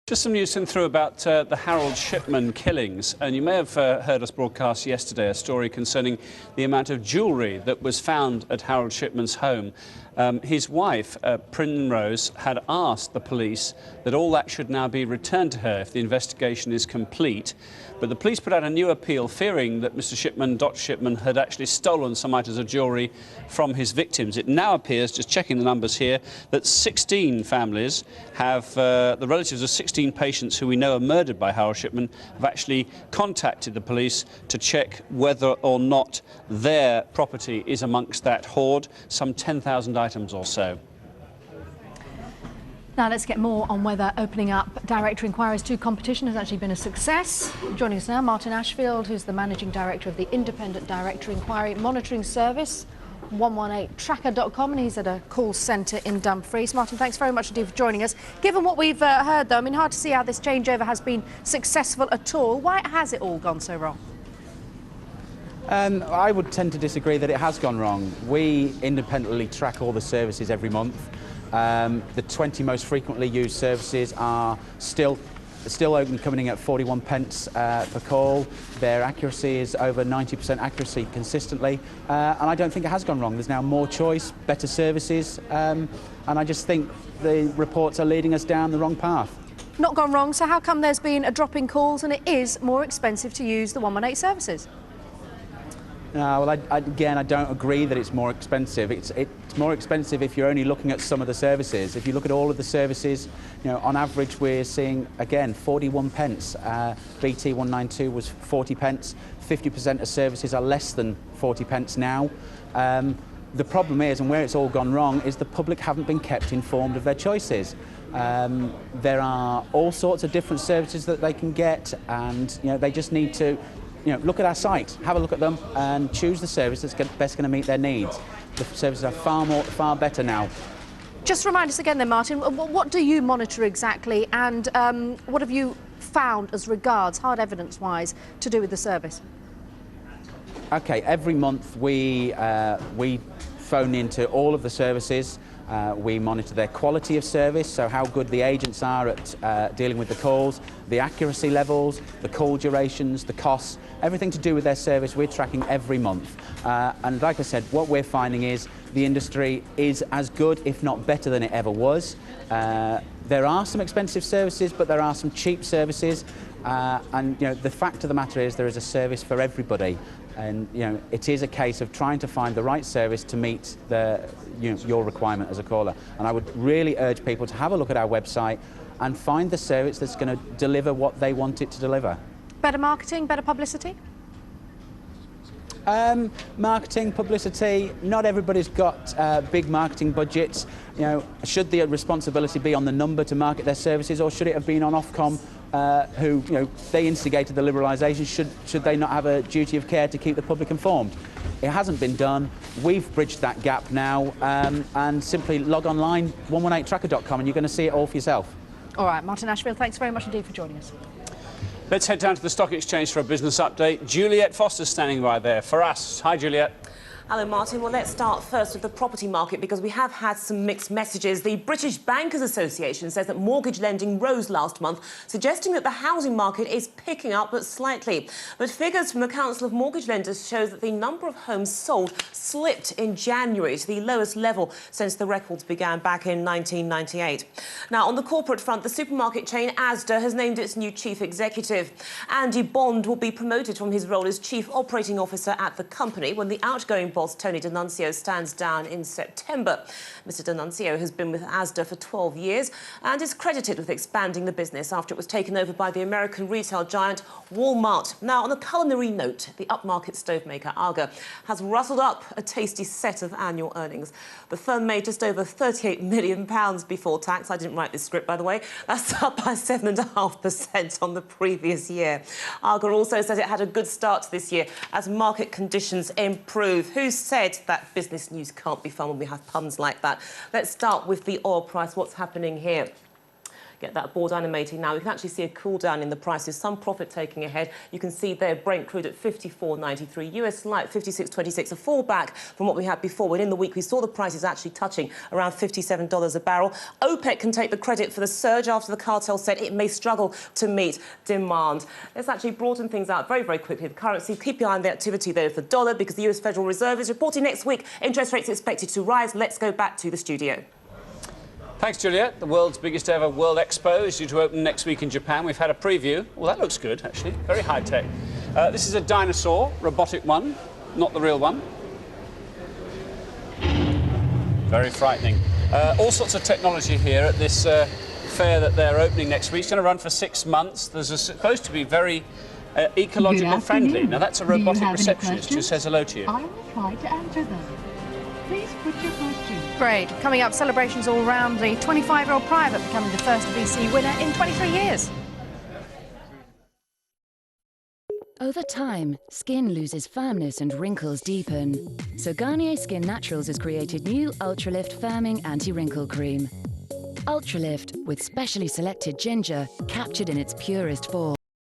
Just some news through about the Harold Shipman killings, and you may have heard us broadcast yesterday a story concerning the amount of jewellery that was found at Harold Shipman's home. His wife, Primrose, had asked the police that all that should now be returned to her if the investigation is complete. But the police put out a new appeal, fearing that Mr. Shipman, Dr. Shipman, had actually stolen some items of jewellery from his victims. It now appears, just checking the numbers here, that 16 families have, the relatives of 16 patients who we know are murdered by Harold Shipman, have actually contacted the police to check whether or not their property is amongst that hoard, some 10,000 items or so. Now let's get more on whether opening up director inquiries to competition has actually been a success. Joining us now, Martin Ashfield, who's the Managing Director of the Independent Director Inquiry Monitoring Service, 118tracker.com, and he's at a call centre in Dumfries. Martin, thanks very much indeed for joining us. Given what we've heard, though, I mean, hard to see how this changeover has been successful at all. Why has it all gone so wrong? I would tend to disagree that it has gone wrong. We independently track all the services every month. The 20 most frequently used services are still open, coming in at 41 pence per call. Their accuracy is over 90% accuracy consistently, and I don't think it has gone wrong. There's now more choice, better services, and I just think the reports are leading us down the wrong path. Not gone wrong, so how come there's been a drop in calls and it is more expensive to use the 118 services? No, well, again, I don't agree that it's more expensive. It's more expensive if you're only looking at some of the services. If you look at all of the services, you know, on average we're seeing, again, 41 pence. BT 192 was 40 pence. 50% of services are less than 40 pence now. The problem is, and where it's all gone wrong, is the public haven't been kept informed of their choices. There are all sorts of different services that they can get, and you know, they just need to look at our site, have a look at them and choose the service that's best going to meet their needs. The services are far better now. Just remind us again then, Martin, what do you monitor exactly, and what have you found as regards, hard evidence-wise, to do with the service? Okay, every month we phone into all of the services. We monitor their quality of service, so how good the agents are at dealing with the calls, the accuracy levels, the call durations, the costs, everything to do with their service we're tracking every month. And like I said, what we're finding is the industry is as good, if not better, than it ever was. There are some expensive services, but there are some cheap services. And the fact of the matter is there is a service for everybody. And it is a case of trying to find the right service to meet your requirement as a caller. And I would really urge people to have a look at our website and find the service that's going to deliver what they want it to deliver. Better marketing, better publicity? Marketing, publicity, not everybody's got big marketing budgets. Should the responsibility be on the number to market their services, or should it have been on Ofcom, who, they instigated the liberalisation? Should they not have a duty of care to keep the public informed? It hasn't been done. We've bridged that gap now, and simply log online, 118tracker.com, and you're going to see it all for yourself. All right, Martin Ashfield, thanks very much indeed for joining us. Let's head down to the stock exchange for a business update. Juliet Foster's standing by there for us. Hi, Juliet. Hello, Martin. Well, let's start first with the property market, because we have had some mixed messages. The British Bankers Association says that mortgage lending rose last month, suggesting that the housing market is picking up, but slightly. But figures from the Council of Mortgage Lenders show that the number of homes sold slipped in January to the lowest level since the records began back in 1998. Now, on the corporate front, the supermarket chain Asda has named its new chief executive. Andy Bond will be promoted from his role as chief operating officer at the company when the outgoing boss Tony D'Annunzio stands down in September. Mr. D'Annunzio has been with Asda for 12 years and is credited with expanding the business after it was taken over by the American retail giant Walmart. Now, on a culinary note, the upmarket stove maker Aga has rustled up a tasty set of annual earnings. The firm made just over £38 million before tax. I didn't write this script, by the way. That's up by 7.5% on the previous year. Aga also says it had a good start to this year as market conditions improve. Who said that business news can't be fun when we have puns like that? Let's start with the oil price. What's happening here? get that board animating now, we can actually see a cool down in the prices, some profit taking ahead. You can see there Brent crude at 54.93, US light 56.26, a fall back from what we had before. When in the week we saw the prices actually touching around $57 a barrel. OPEC can take the credit for the surge after the cartel said it may struggle to meet demand. Let's actually broaden things out very, very quickly. The currency, keep your eye on the activity there of the dollar because the US Federal Reserve is reporting next week interest rates expected to rise. Let's go back to the studio. Thanks, Juliet. The world's biggest ever World Expo is due to open next week in Japan. We've had a preview. Well, that looks good, actually. Very high-tech. This is a dinosaur, robotic one, not the real one. Very frightening. All sorts of technology here at this fair that they're opening next week. It's going to run for 6 months. There's supposed to be very ecological friendly. Now, that's a robotic receptionist who says hello to you. I will try to answer them. Please put your question. Great. Coming up, celebrations all round the 25-year-old private becoming the first VC winner in 23 years. Over time, skin loses firmness and wrinkles deepen. So Garnier Skin Naturals has created new Ultralift Firming Anti-Wrinkle Cream. Ultralift, with specially selected ginger, captured in its purest form.